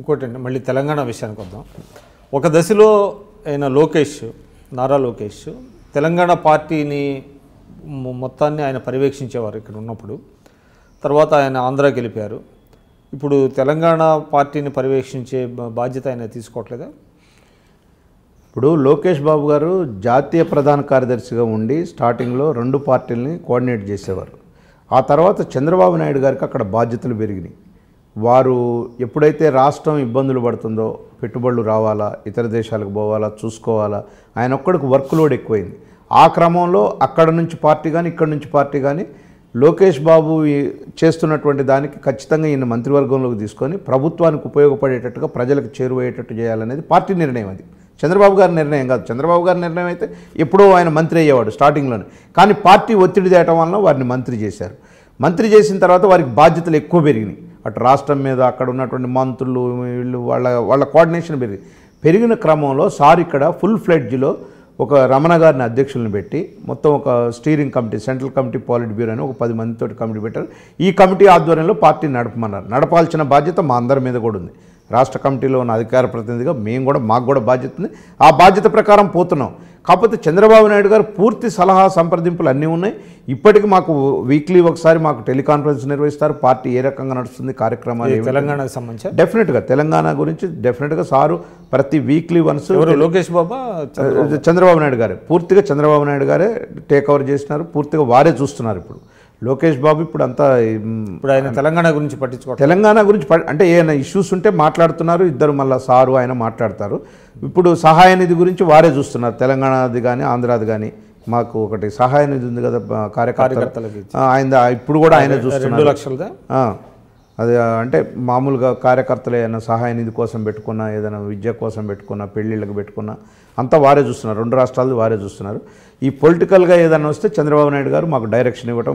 ఇంకోటండి మళ్ళీ తెలంగాణ విషయానికి వద్దాం. ఒక దశలో ఆయన నారా లోకేష్ తెలంగాణ పార్టీని మొత్తాన్ని ఆయన పర్యవేక్షించేవారు ఇక్కడ ఉన్నప్పుడు. తర్వాత ఆయన ఆంధ్రాకి వెళ్ళిపోయారు. ఇప్పుడు తెలంగాణ పార్టీని పర్యవేక్షించే బాధ్యత ఆయన తీసుకోవట్లేదా? ఇప్పుడు లోకేష్ బాబు గారు జాతీయ ప్రధాన కార్యదర్శిగా ఉండి స్టార్టింగ్లో 2 పార్టీలని కోఆర్డినేట్ చేసేవారు. ఆ తర్వాత చంద్రబాబు నాయుడు గారికి అక్కడ బాధ్యతలు పెరిగినాయి. వారు ఎప్పుడైతే రాష్ట్రం ఇబ్బందులు పడుతుందో, పెట్టుబడులు రావాలా, ఇతర దేశాలకు పోవాలా, చూసుకోవాలా, ఆయన ఒక్కడికి వర్క్ లోడ్ ఎక్కువైంది. ఆ క్రమంలో అక్కడ నుంచి పార్టీ కానీ ఇక్కడ నుంచి పార్టీ కానీ లోకేష్ బాబు చేస్తున్నటువంటి దానికి ఖచ్చితంగా ఈయన మంత్రివర్గంలోకి తీసుకొని ప్రభుత్వానికి ఉపయోగపడేటట్టుగా ప్రజలకు చేరువయ్యేటట్టు చేయాలనేది పార్టీ నిర్ణయం. అది చంద్రబాబు గారి నిర్ణయం కాదు. చంద్రబాబు గారి నిర్ణయం అయితే ఎప్పుడో ఆయన మంత్రి అయ్యేవాడు స్టార్టింగ్లోనే. కానీ పార్టీ ఒత్తిడి తేయటం వలన వారిని మంత్రి చేశారు. మంత్రి చేసిన తర్వాత వారికి బాధ్యతలు ఎక్కువ పెరిగినాయి. అటు రాష్ట్రం మీద అక్కడ ఉన్నటువంటి మంత్రులు వీళ్ళు వాళ్ళ కోఆర్డినేషన్ పెరిగిన క్రమంలో సార్ ఇక్కడ ఫుల్ ఫ్లెడ్జ్లో ఒక రమణ గారిని అధ్యక్షులను పెట్టి మొత్తం ఒక steering committee, central committee, politburo అని ఒక 10 మందితో కమిటీ పెట్టారు. ఈ కమిటీ ఆధ్వర్యంలో పార్టీని నడపమన్నారు. నడపాల్సిన బాధ్యత మా అందరి మీద కూడా ఉంది. రాష్ట్ర కమిటీలో ఉన్న అధికార ప్రతినిధిగా మాకు కూడా బాధ్యత ఉంది. ఆ బాధ్యత ప్రకారం పోతున్నాం. కాకపోతే చంద్రబాబు నాయుడు గారు పూర్తి సలహా సంప్రదింపులు అన్నీ ఉన్నాయి. ఇప్పటికీ మాకు వీక్లీ ఒకసారి మాకు టెలికాన్ఫరెన్స్ నిర్వహిస్తారు. పార్టీ ఏ రకంగా నడుస్తుంది, కార్యక్రమాలు తెలంగాణకు సంబంధించి డెఫినెట్గా తెలంగాణ గురించి డెఫినెట్గా సారు ప్రతి వీక్లీ వన్స్ లోకేష్ బాబు చంద్రబాబు నాయుడు గారే పూర్తిగా చంద్రబాబు నాయుడు గారే టేక్ ఓవర్ చేసినారు. పూర్తిగా వారే చూస్తున్నారు. ఇప్పుడు లోకేష్ బాబు ఇప్పుడు ఆయన తెలంగాణ గురించి పట్టించుకోవాలి. తెలంగాణ గురించి అంటే ఏమైనా ఇష్యూస్ ఉంటే మాట్లాడుతున్నారు. ఇద్దరు మళ్ళీ సారు ఆయన మాట్లాడతారు. ఇప్పుడు సహాయ నిధి గురించి వారే చూస్తున్నారు. తెలంగాణది కానీ ఆంధ్రాది కానీ మాకు ఒకటి సహాయ నిధి ఉంది కదా కార్యకర్తలకి, ఆయన ఇప్పుడు కూడా ఆయన చూస్తున్నారు. 2 లక్షలదా అది అంటే మామూలుగా కార్యకర్తలు ఏదైనా సహాయ నిధి కోసం పెట్టుకున్నా, ఏదైనా విద్య కోసం పెట్టుకున్నా, పెళ్ళిళ్ళకి పెట్టుకున్నా అంతా వారే చూస్తున్నారు. 2 రాష్ట్రాలు వారే చూస్తున్నారు. ఈ పొలిటికల్గా ఏదైనా వస్తే చంద్రబాబు నాయుడు గారు మాకు డైరెక్షన్ ఇవ్వటం,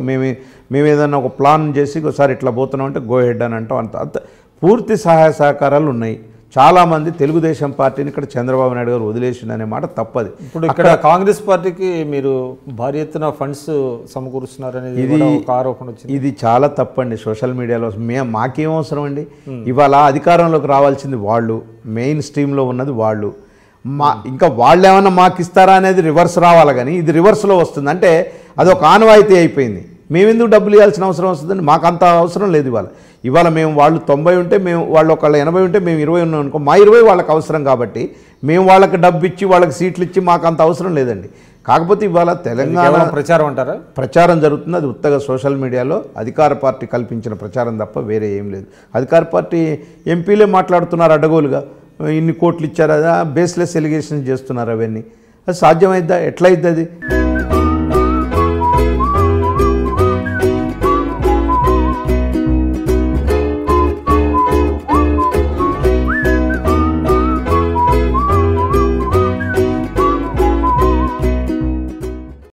మేము ఏదైనా ఒక ప్లాన్ చేసి ఒకసారి ఇట్లా పోతున్నాం అంటే గో హెడ్ అని అంటాం. అంత పూర్తి సహాయ సహకారాలు ఉన్నాయి. చాలామంది తెలుగుదేశం పార్టీని ఇక్కడ చంద్రబాబు నాయుడు గారు వదిలేసిందనే మాట తప్పది. ఇప్పుడు ఇక్కడ కాంగ్రెస్ పార్టీకి మీరు భారీ ఎత్తున ఫండ్స్ సమకూరుస్తున్నారనేది ఒక ఆరోపణ వచ్చింది. ఇది చాలా తప్పండి. సోషల్ మీడియాలో మాకేం అవసరం అండి? ఇవాళ అధికారంలోకి రావాల్సింది వాళ్ళు, మెయిన్ స్ట్రీమ్లో ఉన్నది వాళ్ళు. ఇంకా వాళ్ళు ఏమన్నా మాకు ఇస్తారా అనేది రివర్స్ రావాలి. కానీ ఇది రివర్స్లో వస్తుంది అంటే అదొక ఆనవాయితీ అయిపోయింది. మేమెందుకు డబ్బులు ఇవ్వాల్సిన అవసరం వస్తుందండి? మాకు అంత అవసరం లేదు. ఇవాళ మేము వాళ్ళు 90 ఉంటే వాళ్ళు ఒకళ్ళు 80 ఉంటే మేము 20 ఉన్నాం అనుకో, మా 20 వాళ్ళకి అవసరం కాబట్టి మేము వాళ్ళకి డబ్బు ఇచ్చి వాళ్ళకి సీట్లు ఇచ్చి మాకు అంత అవసరం లేదండి. కాకపోతే ఇవాళ తెలంగాణ ప్రచారం అంటారా? ప్రచారం జరుగుతుంది. అది ఉత్తగా సోషల్ మీడియాలో అధికార పార్టీ కల్పించిన ప్రచారం తప్ప వేరే ఏం లేదు. అధికార పార్టీ ఎంపీలే మాట్లాడుతున్నారు అడ్డగోలుగా, ఇన్ని కోట్లు ఇచ్చారు, బేస్లెస్ ఎలిగేషన్స్ చేస్తున్నారు. అవన్నీ అది సాధ్యమైద్దా? ఎట్లయిద్ది అది?